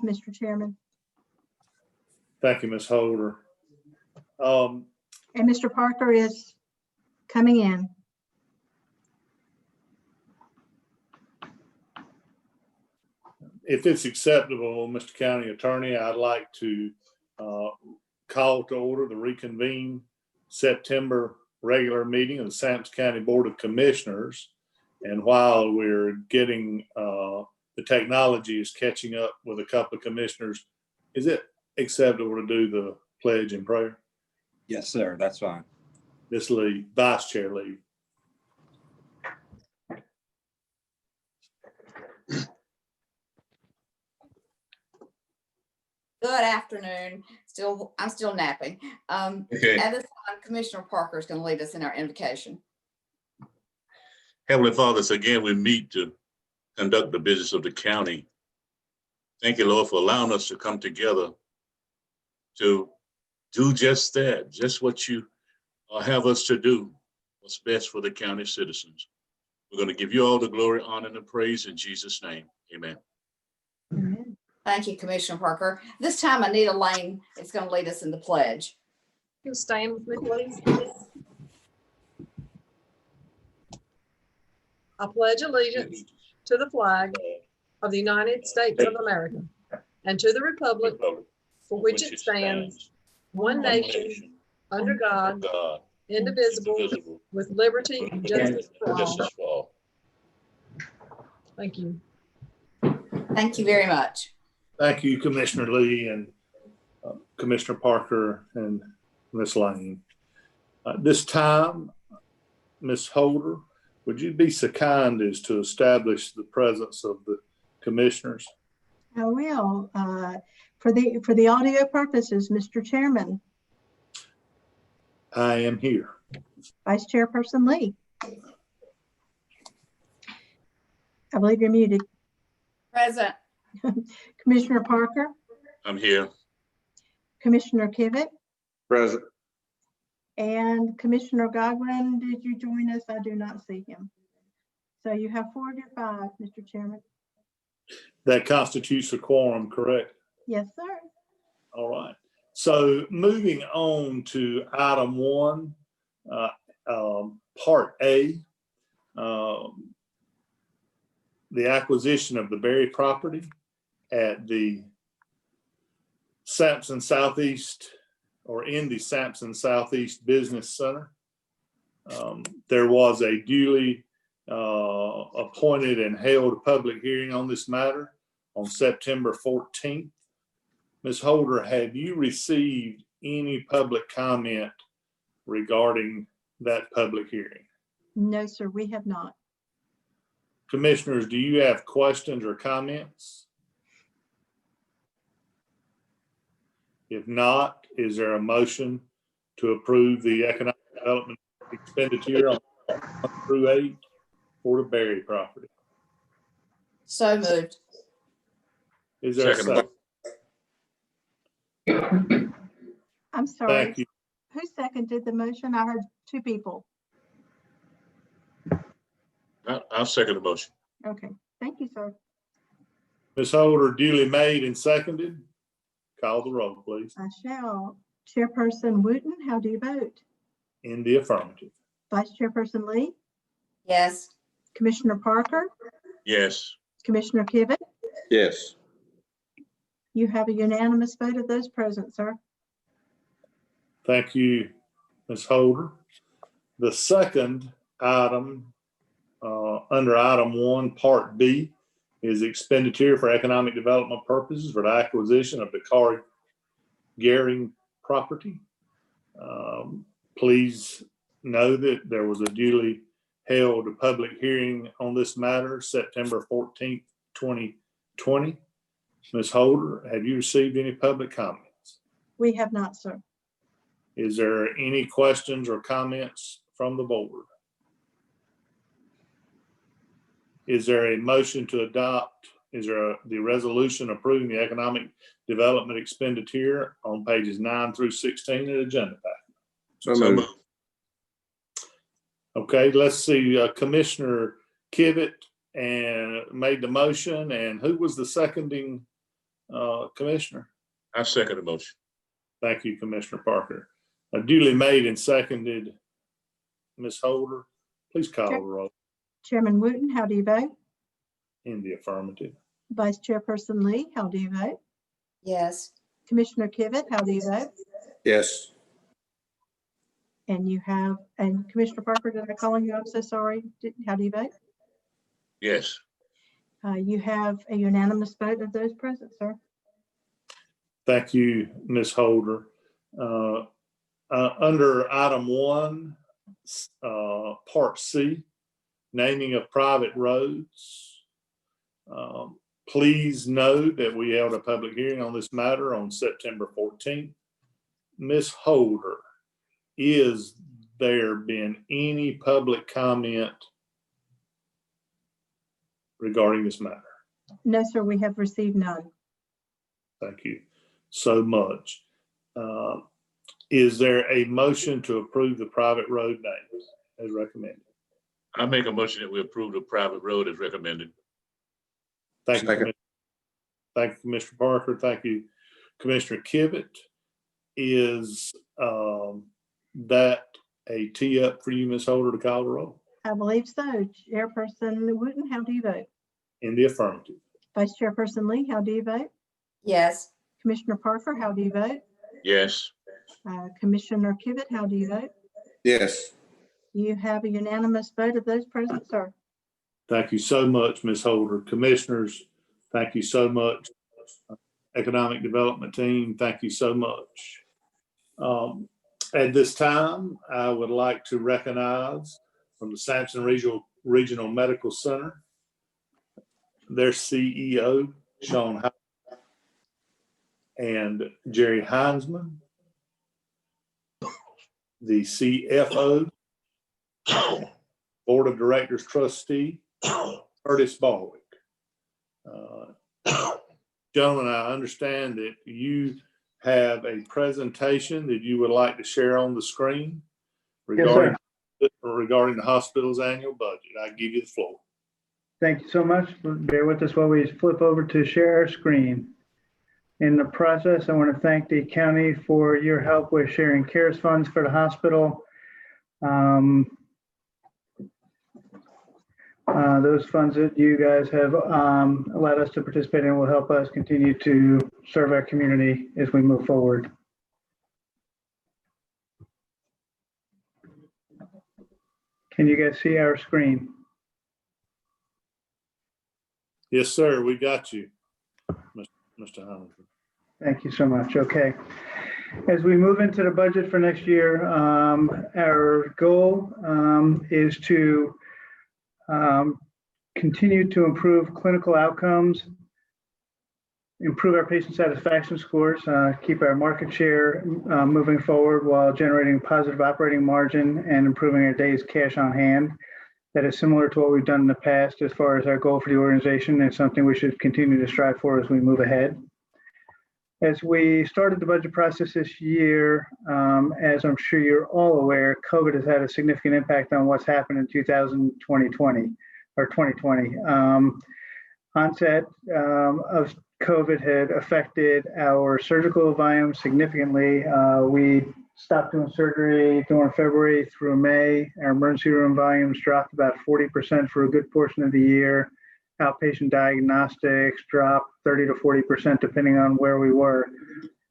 Mr. Chairman. Thank you, Ms. Holder. And Mr. Parker is coming in. If it's acceptable, Mr. County Attorney, I'd like to call to order the reconvene September regular meeting of the Sampson County Board of Commissioners. And while we're getting, the technology is catching up with a couple of commissioners, is it acceptable to do the pledge and prayer? Yes, sir. That's fine. Ms. Lee, Vice Chair Lee. Good afternoon. I'm still napping. Okay. At this time, Commissioner Parker is going to lead us in our invocation. Heavenly Father, so again, we meet to conduct the business of the county. Thank you, Lord, for allowing us to come together to do just that, just what you have us to do, what's best for the county citizens. We're going to give you all the glory, honor, and the praise in Jesus' name. Amen. Amen. Thank you, Commissioner Parker. This time, Anita Lane is going to lead us in the pledge. You stand with me, please. I pledge allegiance to the flag of the United States of America and to the republic for which it stands, one nation, under God, indivisible, with liberty and justice for all. Thank you. Thank you very much. Thank you, Commissioner Lee and Commissioner Parker and Ms. Lane. This time, Ms. Holder, would you be so kind as to establish the presence of the commissioners? I will. For the audio purposes, Mr. Chairman, I am here. Vice Chairperson Lee. I believe you're muted. Present. Commissioner Parker, I'm here. Commissioner Kivett, Present. and Commissioner Gogren. Did you join us? I do not see him. So you have 4 of your 5, Mr. Chairman. That constitutes a quorum, correct? Yes, sir. All right. So moving on to item 1, part A, the acquisition of the Berry property at the Sampson Southeast, or in the Sampson Southeast Business Center. There was a duly appointed and held public hearing on this matter on September 14th. Ms. Holder, have you received any public comment regarding that public hearing? No, sir, we have not. Commissioners, do you have questions or comments? If not, is there a motion to approve the economic development expenditure on 1 through 8 for the Berry property? So moved. Is there a Second. second? I'm sorry. Thank you. Who seconded the motion? I heard 2 people. I'll second the motion. Okay, thank you, sir. Ms. Holder, duly made and seconded. Call the roll, please. I shall. Chairperson Wooten, how do you vote? In the affirmative. Vice Chairperson Lee, Yes. Commissioner Parker, Yes. Commissioner Kivett, Yes. you have a unanimous vote of those present, sir. Thank you, Ms. Holder. The second item under item 1, part B, is expenditure for economic development purposes for the acquisition of the Car Gearing property. Please know that there was a duly held public hearing on this matter, September 14th, 2020. Ms. Holder, have you received any public comments? We have not, sir. Is there any questions or comments from the board? Is there a motion to adopt? Is there the resolution approving the economic development expenditure on pages 9 through 16 of the agenda packet? So So moved. moved. Okay, let's see, Commissioner Kivett and made the motion, and who was the seconding Commissioner? I second the motion. Thank you, Commissioner Parker. Duly made and seconded. Ms. Holder, please call the roll. Chairman Wooten, how do you vote? In the affirmative. Vice Chairperson Lee, how do you vote? Yes. Commissioner Kivett, how do you vote? Yes. And Commissioner Parker, did I call you? I'm so sorry. How do you vote? Yes. You have a unanimous vote of those present, sir. Thank you, Ms. Holder. Under item 1, part C, naming of private roads. Please know that we held a public hearing on this matter on September 14th. Ms. Holder, is there been any public comment regarding this matter? No, sir, we have received none. Thank you so much. Is there a motion to approve the private road names as recommended? I make a motion that we approve the private road as recommended. Thank you, Second. Thank you, Commissioner Parker. Thank you, Commissioner Kivett. Is that a tee up for you, Ms. Holder, to call the roll? I believe so. Chairperson Wooten, how do you vote? In the affirmative. Vice Chairperson Lee, how do you vote? Yes. Commissioner Parker, how do you vote? Yes. Commissioner Kivett, how do you vote? Yes. You have a unanimous vote of those present, sir. Thank you so much, Ms. Holder. Commissioners, thank you so much. Economic Development Team, thank you so much. At this time, I would like to recognize from the Sampson Regional Medical Center, their CEO, Sean Howard, and Jerry Heinzman, the CFO, Board of Directors Trustee, Curtis Baldwick. Gentlemen, I understand that you have a presentation that you would like to share on the screen regarding the hospital's annual budget. I give you the floor. Thank you so much. Bear with us while we flip over to share our screen. In the process, I want to thank the county for your help with sharing CARES funds for the hospital. Those funds that you guys have allowed us to participate in will help us continue to serve our community as we move forward. Can you guys see our screen? Yes, sir. We got you, Mr. Hamilton. Thank you so much. Okay. As we move into the budget for next year, our goal is to continue to improve clinical outcomes, improve our patient satisfaction scores, keep our market share moving forward while generating positive operating margin and improving our days cash on hand. That is similar to what we've done in the past as far as our goal for the organization, and something we should continue to strive for as we move ahead. As we started the budget process this year, as I'm sure you're all aware, COVID has had a significant impact on what's happened in 2020. Onset of COVID had affected our surgical volume significantly. We stopped doing surgery during February through May. Our emergency room volumes dropped about 40% for a good portion of the year. Outpatient diagnostics dropped 30 to 40% depending on where we were.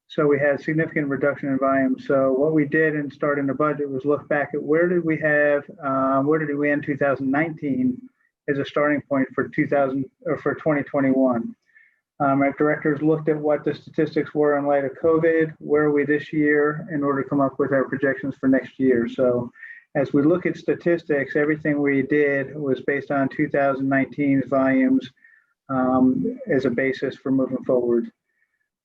So we had significant reduction in volume. So what we did in starting the budget was look back at where did we end 2019 as a starting point for 2021. Our directors looked at what the statistics were in light of COVID, where are we this year, in order to come up with our projections for next year. So as we look at statistics, everything we did was based on 2019's volumes as a basis for moving forward.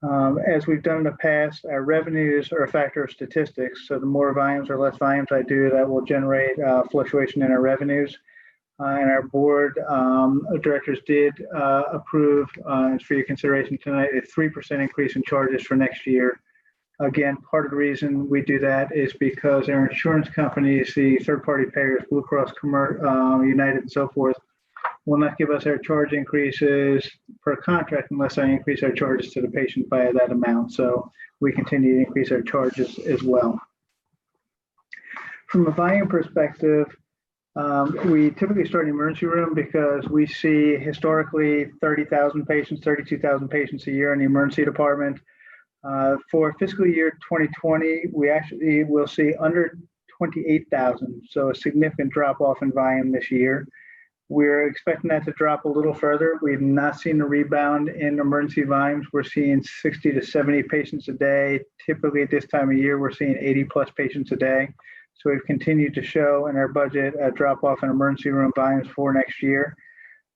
As we've done in the past, our revenues are a factor of statistics. So the more volumes or less volumes I do, that will generate fluctuation in our revenues. And our board of directors did approve, for your consideration tonight, a 3% increase in charges for next year. Again, part of the reason we do that is because our insurance companies, the third-party payers, Blue Cross, United, and so forth, will not give us our charge increases per contract unless I increase our charges to the patient by that amount. So we continue to increase our charges as well. From a volume perspective, we typically start in the emergency room because we see historically 30,000 patients, 32,000 patients a year in the emergency department. For fiscal year 2020, we actually will see under 28,000, so a significant drop off in volume this year. We're expecting that to drop a little further. We've not seen a rebound in emergency volumes. We're seeing 60 to 70 patients a day. Typically at this time of year, we're seeing 80 plus patients a day. So we've continued to show in our budget a drop off in emergency room volumes for next year.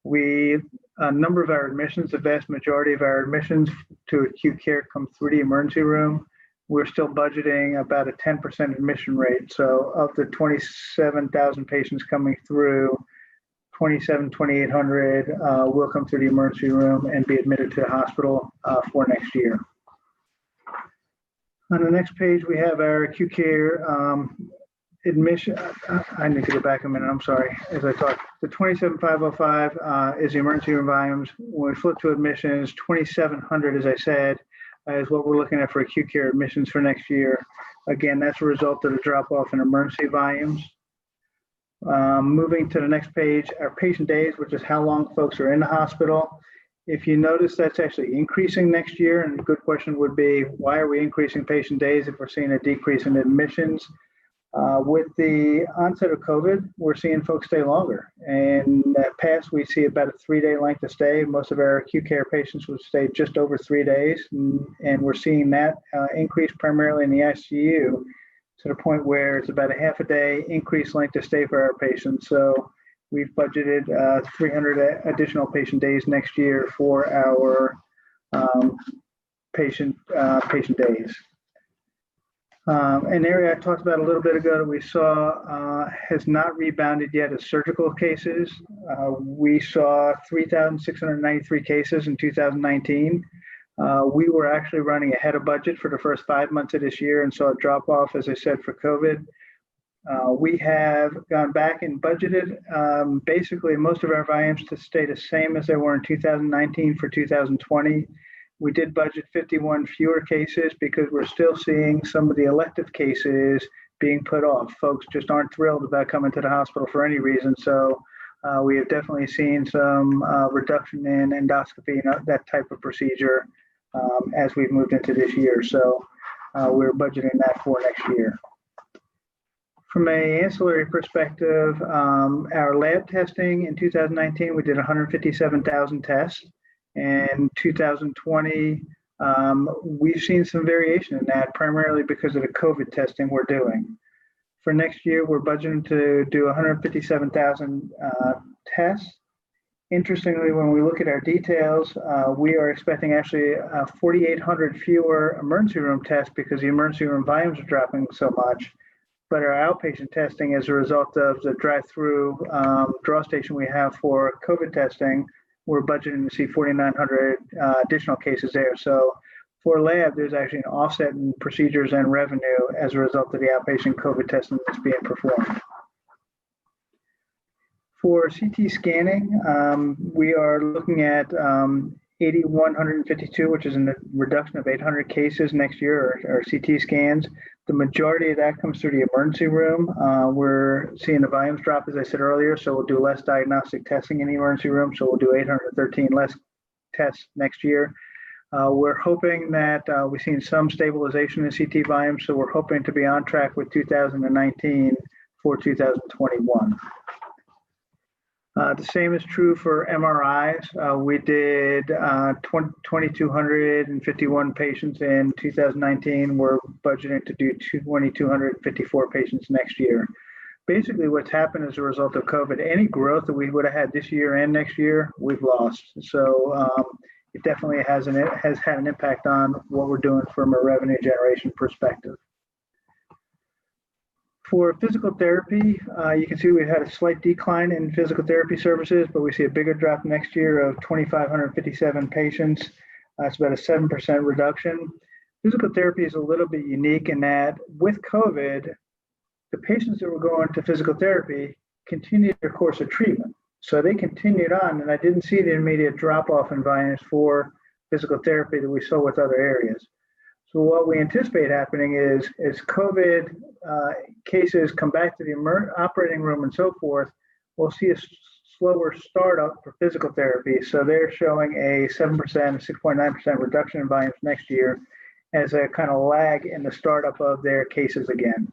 A number of our admissions, the vast majority of our admissions to acute care come through the emergency room. We're still budgeting about a 10% admission rate. So of the 27,000 patients coming through, 2,800 will come through the emergency room and be admitted to the hospital for next year. On the next page, we have our acute care admission. I need to go back a minute. I'm sorry. As I talk, the 27,505 is the emergency room volumes. When we flip to admissions, 2,700, as I said, is what we're looking at for acute care admissions for next year. Again, that's a result of the drop off in emergency volumes. Moving to the next page, our patient days, which is how long folks are in the hospital. If you notice, that's actually increasing next year. And a good question would be, why are we increasing patient days if we're seeing a decrease in admissions? With the onset of COVID, we're seeing folks stay longer. And in the past, we see about a 3-day length of stay. Most of our acute care patients would stay just over 3 days. And we're seeing that increase primarily in the ICU to the point where it's about a half a day increased length of stay for our patients. So we've budgeted 300 additional patient days next year for our patient days. An area I talked about a little bit ago that we saw has not rebounded yet is surgical cases. We saw 3,693 cases in 2019. We were actually running ahead of budget for the first 5 months of this year and saw a drop off, as I said, for COVID. We have gone back and budgeted basically most of our volumes to stay the same as they were in 2019 for 2020. We did budget 51 fewer cases because we're still seeing some of the elective cases being put off. Folks just aren't thrilled about coming to the hospital for any reason. So we have definitely seen some reduction in endoscopy and that type of procedure as we've moved into this year. So we're budgeting that for next year. From an ancillary perspective, our lab testing in 2019, we did 157,000 tests. And 2020, we've seen some variation in that, primarily because of the COVID testing we're doing. For next year, we're budgeting to do 157,000 tests. Interestingly, when we look at our details, we are expecting actually 4,800 fewer emergency room tests because the emergency room volumes are dropping so much. But our outpatient testing, as a result of the drive-through draw station we have for COVID testing, we're budgeting to see 4,900 additional cases there. So for lab, there's actually an offset in procedures and revenue as a result of the outpatient COVID testing that's being performed. For CT scanning, we are looking at 8,152, which is a reduction of 800 cases next year, or CT scans. The majority of that comes through the emergency room. We're seeing the volumes drop, as I said earlier, so we'll do less diagnostic testing in the emergency room. So we'll do 813 less tests next year. We're hoping that we've seen some stabilization in CT volumes, so we're hoping to be on track with 2019 for 2021. The same is true for MRIs. We did 2,251 patients in 2019. We're budgeting to do 2,254 patients next year. Basically, what's happened as a result of COVID, any growth that we would have had this year and next year, we've lost. So it definitely has had an impact on what we're doing from a revenue generation perspective. For physical therapy, you can see we had a slight decline in physical therapy services, but we see a bigger drop next year of 2,557 patients. That's about a 7% reduction. Physical therapy is a little bit unique in that with COVID, the patients that were going to physical therapy continued their course of treatment. So they continued on, and I didn't see the immediate drop off in volumes for physical therapy that we saw with other areas. So what we anticipate happening is, as COVID cases come back to the operating room and so forth, we'll see a slower startup for physical therapy. So they're showing a 7%, 6.9% reduction in volumes next year as a kind of lag in the startup of their cases again.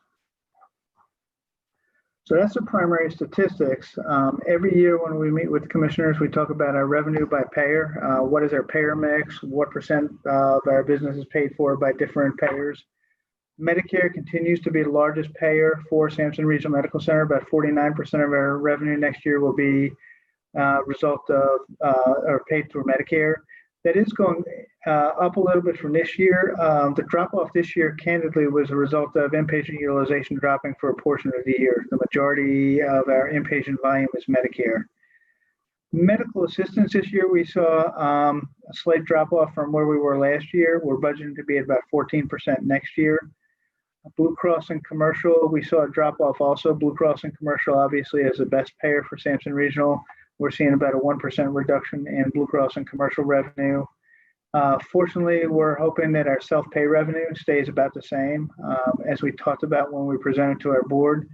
So that's the primary statistics. Every year when we meet with commissioners, we talk about our revenue by payer. What is our payer mix? What percent of our business is paid for by different payers? Medicare continues to be the largest payer for Sampson Regional Medical Center. About 49% of our revenue next year will be result of or paid through Medicare. That is going up a little bit from this year. The drop off this year, candidly, was a result of inpatient utilization dropping for a portion of the year. The majority of our inpatient volume is Medicare. Medical assistance this year, we saw a slight drop off from where we were last year. We're budgeting to be at about 14% next year. Blue Cross and Commercial, we saw a drop off also. Blue Cross and Commercial obviously is the best payer for Sampson Regional. We're seeing about a 1% reduction in Blue Cross and Commercial revenue. Fortunately, we're hoping that our self-pay revenue stays about the same. As we talked about when we presented to our board,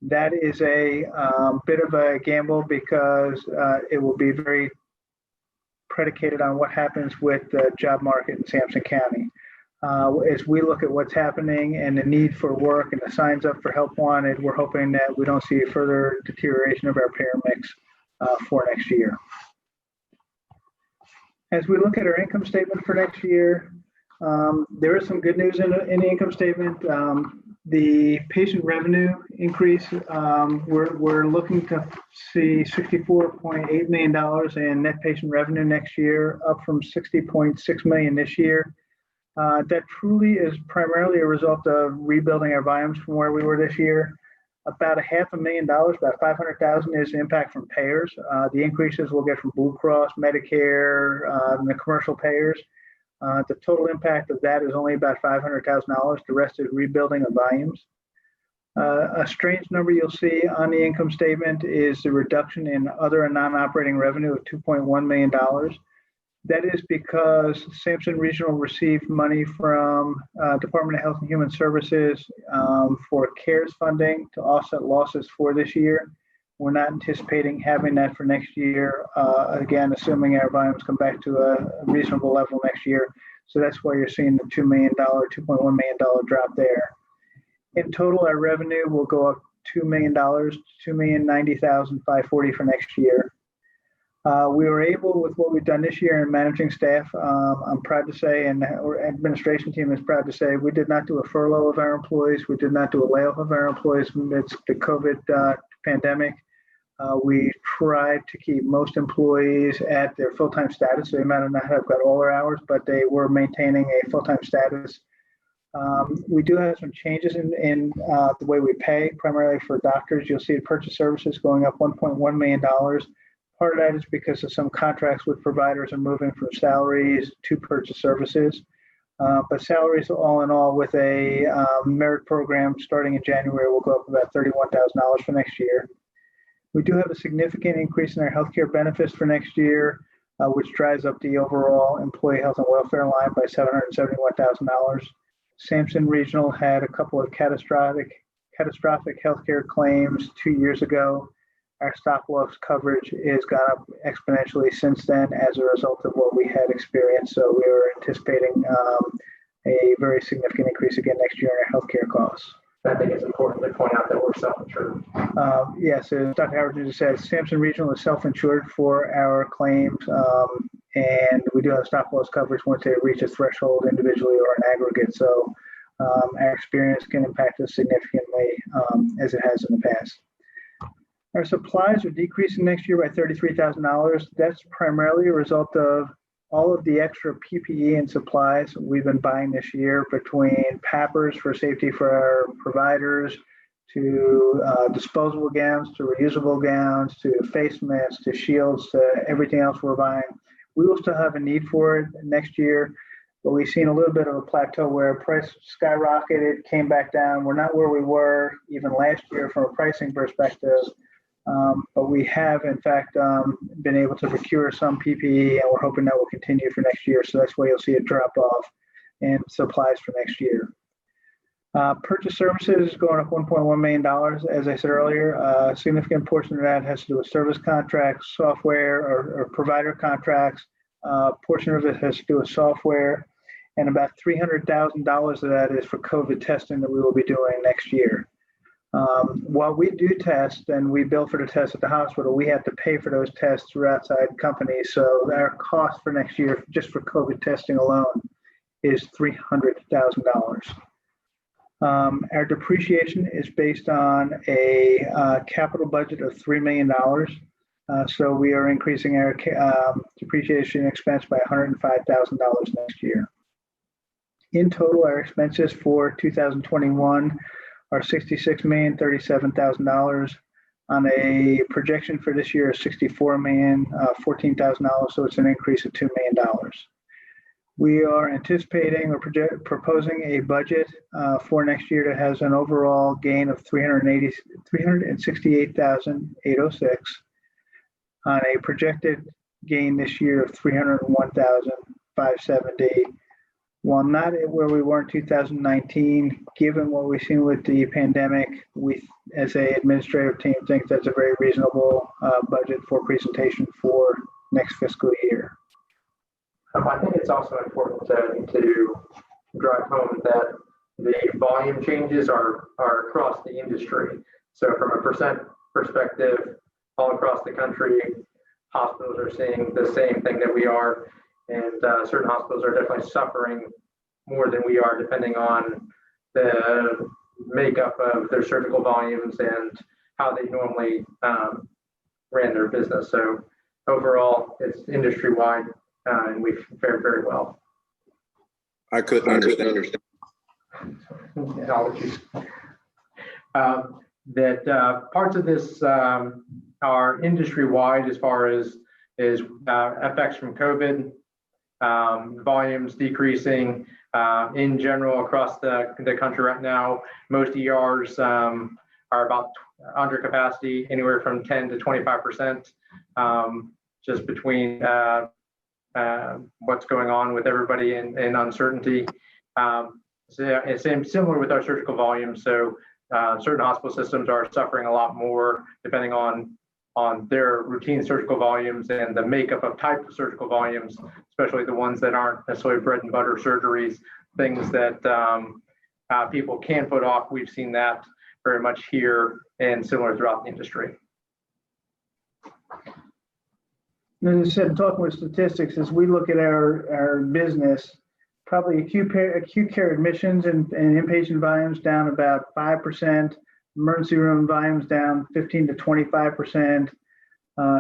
that is a bit of a gamble because it will be very predicated on what happens with the job market in Sampson County. As we look at what's happening and the need for work and the signs up for help wanted, we're hoping that we don't see further deterioration of our payer mix for next year. As we look at our income statement for next year, there is some good news in the income statement. The patient revenue increase, we're looking to see $64.8 million in net patient revenue next year, up from $60.6 million this year. That truly is primarily a result of rebuilding our volumes from where we were this year. About $500,000, about $500,000 is the impact from payers. The increases we'll get from Blue Cross, Medicare, and the commercial payers. The total impact of that is only about $500,000. The rest is rebuilding of volumes. A strange number you'll see on the income statement is the reduction in other and non-operating revenue of $2.1 million. That is because Sampson Regional received money from Department of Health and Human Services for CARES funding to offset losses for this year. We're not anticipating having that for next year, again, assuming our volumes come back to a reasonable level next year. So that's why you're seeing the $2.1 million drop there. In total, our revenue will go up $2 million, $2,090,540 for next year. We were able, with what we've done this year in managing staff, I'm proud to say, and our administration team is proud to say, we did not do a furlough of our employees. We did not do a layoff of our employees amidst the COVID pandemic. We tried to keep most employees at their full-time status. They might not have got all their hours, but they were maintaining a full-time status. We do have some changes in the way we pay, primarily for doctors. You'll see purchase services going up $1.1 million. Part of that is because of some contracts with providers are moving from salaries to purchase services. But salaries all in all with a merit program starting in January will go up about $31,000 for next year. We do have a significant increase in our healthcare benefits for next year, which drives up the overall employee health and welfare line by $771,000. Sampson Regional had a couple of catastrophic healthcare claims 2 years ago. Our stop loss coverage has gone up exponentially since then as a result of what we had experienced. So we were anticipating a very significant increase again next year in our healthcare costs. I think it's important to point out that we're self-insured. Yes, as Dr. Howard just said, Sampson Regional is self-insured for our claims, and we do have stop loss coverage once they reach a threshold individually or an aggregate. So our experience can impact us significantly as it has in the past. Our supplies are decreasing next year by $33,000. That's primarily a result of all of the extra PPE and supplies we've been buying this year, between PAPRs for safety for our providers, to disposable gowns, to reusable gowns, to face masks, to shields, to everything else we're buying. We will still have a need for it next year, but we've seen a little bit of a plateau where price skyrocketed, came back down. We're not where we were even last year from a pricing perspective. But we have, in fact, been able to procure some PPE, and we're hoping that will continue for next year. So that's why you'll see a drop off in supplies for next year. Purchase services is going up $1.1 million. As I said earlier, a significant portion of that has to do with service contracts, software, or provider contracts. Portion of it has to do with software, and about $300,000 of that is for COVID testing that we will be doing next year. While we do test and we bill for the tests at the hospital, we have to pay for those tests through outside companies. So our cost for next year, just for COVID testing alone, is $300,000. Our depreciation is based on a capital budget of $3 million. So we are increasing our depreciation expense by $105,000 next year. In total, our expenses for 2021 are $66,037,000 on a projection for this year of $64,014,000. So it's an increase of $2 million. We are anticipating or proposing a budget for next year that has an overall gain of $368,806 on a projected gain this year of $301,570. While not at where we were in 2019, given what we've seen with the pandemic, we, as an administrative team, think that's a very reasonable budget for presentation for next fiscal year. I think it's also important to drive home that the volume changes are across the industry. So from a percent perspective, all across the country, hospitals are seeing the same thing that we are, and certain hospitals are definitely suffering more than we are, depending on the makeup of their surgical volumes and how they normally ran their business. So overall, it's industry-wide. And we fared very well. I couldn't understand. Apologies. That parts of this are industry-wide as far as effects from COVID, volumes decreasing in general across the country right now. Most ERs are about under capacity, anywhere from 10 to 25%, just between what's going on with everybody in uncertainty. So it's similar with our surgical volumes. So certain hospital systems are suffering a lot more depending on their routine surgical volumes and the makeup of type of surgical volumes, especially the ones that aren't necessarily bread and butter surgeries, things that people can put off. We've seen that very much here and similar throughout the industry. As I said, talking with statistics, as we look at our business, probably acute care admissions and inpatient volumes down about 5%, emergency room volumes down 15 to 25%.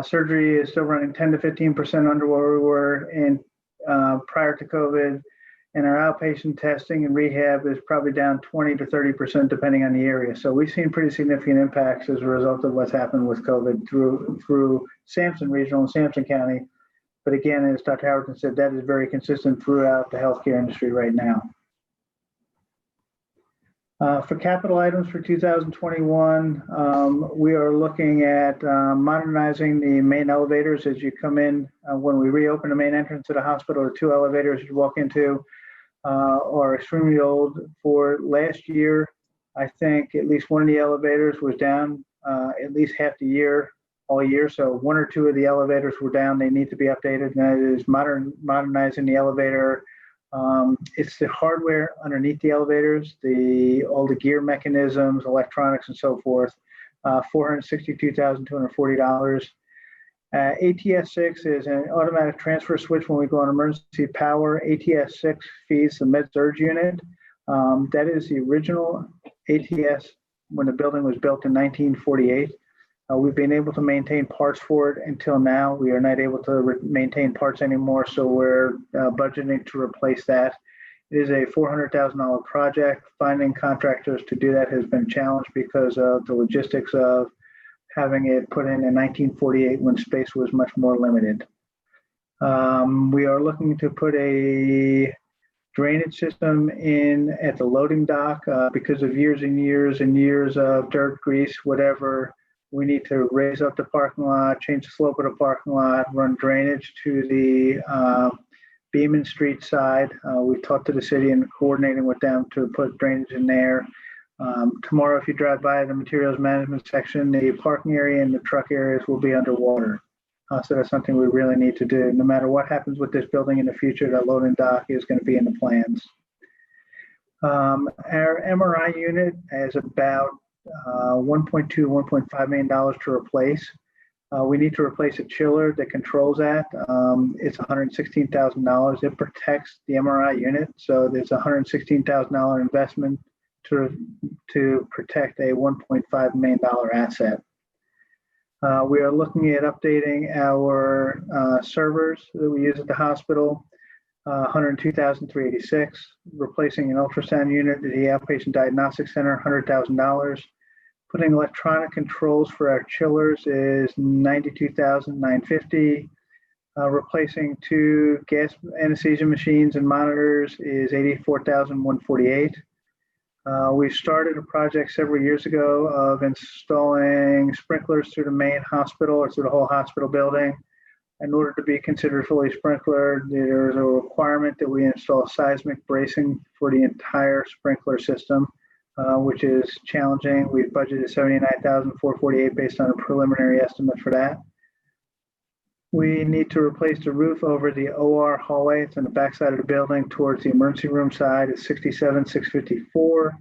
Surgery is still running 10 to 15% under where we were in prior to COVID. And our outpatient testing and rehab is probably down 20 to 30% depending on the area. So we've seen pretty significant impacts as a result of what's happened with COVID through Sampson Regional and Sampson County. But again, as Dr. Howerton said, that is very consistent throughout the healthcare industry right now. For capital items for 2021, we are looking at modernizing the main elevators as you come in. When we reopen the main entrance to the hospital, the 2 elevators you walk into are extremely old. For last year, I think at least one of the elevators was down at least half the year, all year. So 1 or 2 of the elevators were down. They need to be updated. And that is modernizing the elevator. It's the hardware underneath the elevators, all the gear mechanisms, electronics, and so forth. $462,240. ATS-6 is an automatic transfer switch when we go on emergency power. ATS-6 feeds the med-surg unit. That is the original ATS when the building was built in 1948. We've been able to maintain parts for it until now. We are not able to maintain parts anymore, so we're budgeting to replace that. It is a $400,000 project. Finding contractors to do that has been challenged because of the logistics of having it put in 1948 when space was much more limited. We are looking to put a drainage system in at the loading dock because of years and years and years of dirt, grease, whatever. We need to raise up the parking lot, change the slope of the parking lot, run drainage to the Beaman Street side. We've talked to the city and coordinating with them to put drainage in there. Tomorrow, if you drive by the materials management section, the parking area and the truck areas will be underwater. So that's something we really need to do. No matter what happens with this building in the future, that loading dock is going to be in the plans. Our MRI unit is about $1.2, $1.5 million to replace. We need to replace a chiller that controls that. It's $116,000. It protects the MRI unit, so there's a $116,000 investment to protect a $1.5 million asset. We are looking at updating our servers that we use at the hospital. $102,386, replacing an ultrasound unit at the outpatient diagnostic center, $100,000. Putting electronic controls for our chillers is $92,950. Replacing 2 gas anesthesia machines and monitors is $84,148. We started a project several years ago of installing sprinklers through the main hospital or through the whole hospital building. In order to be considered fully sprinklered, there's a requirement that we install seismic bracing for the entire sprinkler system, which is challenging. We've budgeted $79,448 based on a preliminary estimate for that. We need to replace the roof over the OR hallway. It's on the backside of the building towards the emergency room side. It's $67,654.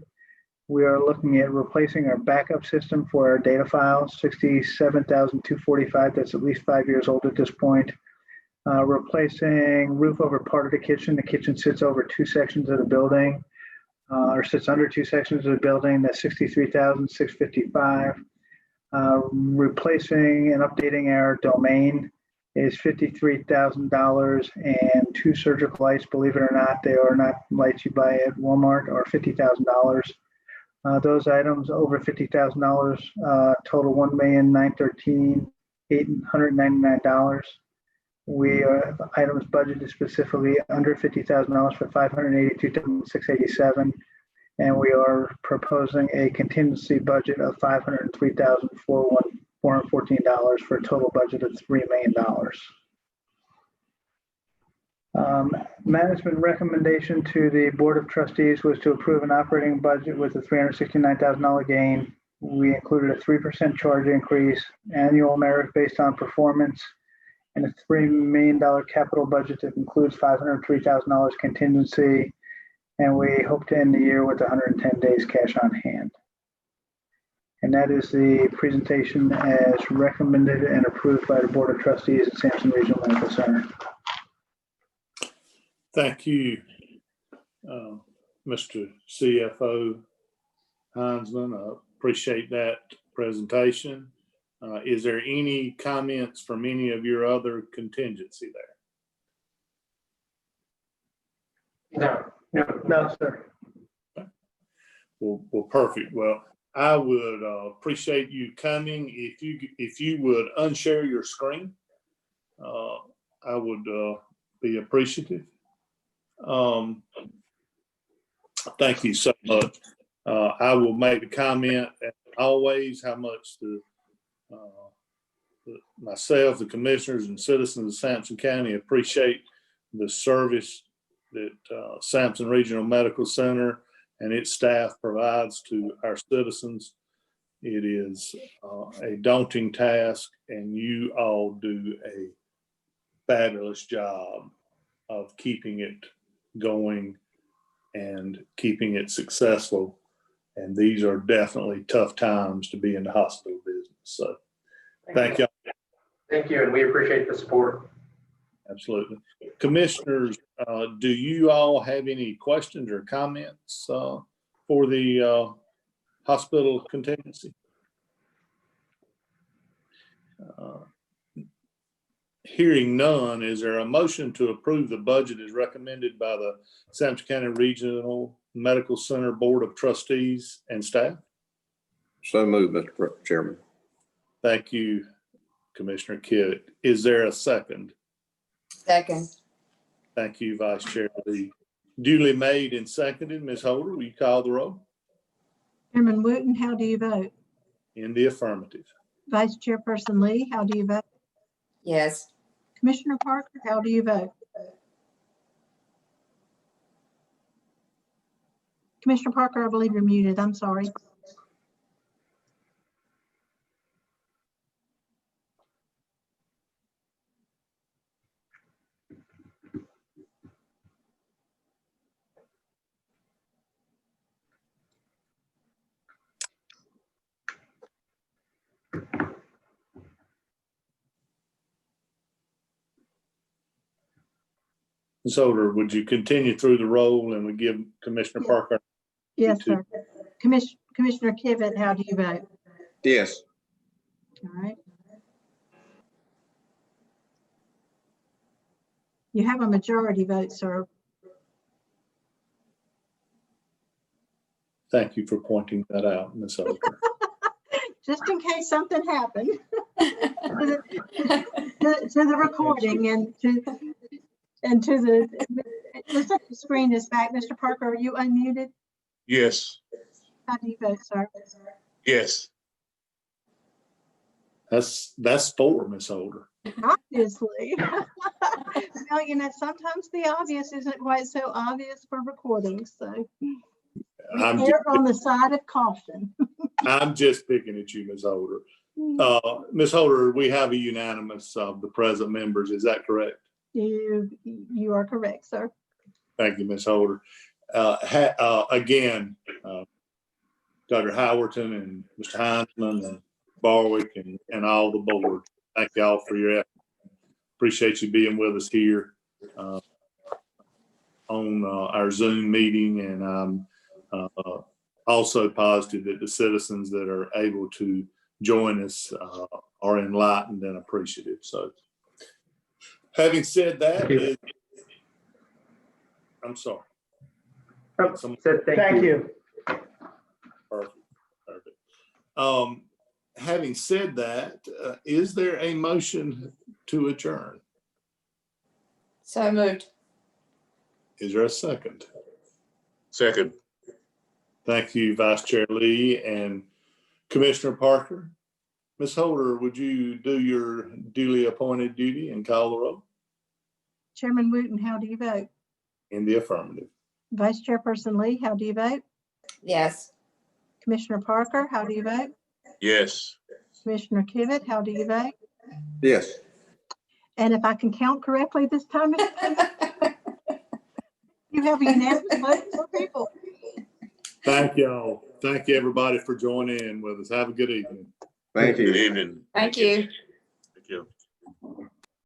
We are looking at replacing our backup system for our data files, $67,245. That's at least 5 years old at this point. Replacing roof over part of the kitchen. The kitchen sits over 2 sections of the building, or sits under 2 sections of the building. That's $63,655. Replacing and updating our domain is $53,000, and 2 surgical lights. Believe it or not, they are not lights you buy at Walmart, are $50,000. Those items over $50,000 total $1,913,899. We have items budgeted specifically under $50,000 for $582,687, and we are proposing a contingency budget of $503,414 for a total budget of $3 million. Management recommendation to the Board of Trustees was to approve an operating budget with a $369,000 gain. We included a 3% charge increase, annual merit based on performance, and a $3 million capital budget that includes $503,000 contingency. And we hope to end the year with 110 days cash on hand. And that is the presentation as recommended and approved by the Board of Trustees at Sampson Regional Medical Center. Thank you, Mr. CFO Heinzman. I appreciate that presentation. Is there any comments from any of your other contingency there? No, sir. Well, perfect. Well, I would appreciate you coming. If you would unshare your screen, I would be appreciative. Thank you so much. I will make the comment as always how much myself, the commissioners and citizens of Sampson County appreciate the service that Sampson Regional Medical Center and its staff provides to our citizens. It is a daunting task, and you all do a fabulous job of keeping it going and keeping it successful. And these are definitely tough times to be in the hospital business. So thank you. Thank you, and we appreciate the support. Absolutely. Commissioners, do you all have any questions or comments for the hospital contingency? Hearing none, is there a motion to approve the budget as recommended by the Sampson County Regional Medical Center Board of Trustees and staff? So moved, Mr. Chairman. Thank you, Commissioner Kidd. Is there a second? Second. Thank you, Vice Chair Lee. Duly made and seconded. Ms. Holder, will you call the roll? Chairman Wooten, how do you vote? In the affirmative. Vice Chairperson Lee, how do you vote? Yes. Commissioner Parker, how do you vote? Commissioner Parker, I believe you're muted. I'm sorry. Ms. Holder, would you continue through the roll and we give Commissioner Yeah. Parker? Yes, sir. Commissioner Kivett, how do you vote? Yes. All right. You have a majority vote, sir. Thank you for pointing that out, Ms. Holder. Just in case something happened to the recording and to the, looks like the screen is back. Mr. Parker, are you unmuted? Yes, How do you vote, sir? yes. That's 4, Ms. Holder. Obviously. Well, you know, sometimes the obvious isn't quite so obvious for recordings, so I'm we err on the side of caution. I'm just picking at you, Ms. Holder. Ms. Holder, we have a unanimous of the present members. Is that correct? You are correct, sir. Thank you, Ms. Holder. Again, Dr. Howerton and Mr. Heinzman and Barwick and all the board, thank y'all for your effort. Appreciate you being with us here on our Zoom meeting, and I'm also positive that the citizens that are able to join us are enlightened and appreciative. So having said that, I'm sorry. Thank you. Perfect. Having said that, is there a motion to adjourn? So moved. Is there a second? Second, Thank you, Vice Chair Lee and Commissioner Parker. Ms. Holder, would you do your duly appointed duty and call the roll? Chairman Wooten, how do you vote? In the affirmative. Vice Chairperson Lee, how do you vote? Yes. Commissioner Parker, how do you vote? yes. Commissioner Kivett, how do you vote? Yes. And if I can count correctly this time, you have a unanimous vote for people. Thank y'all. Thank you, everybody, for joining in with us. Have a good evening. Thank you. Good evening. Thank you.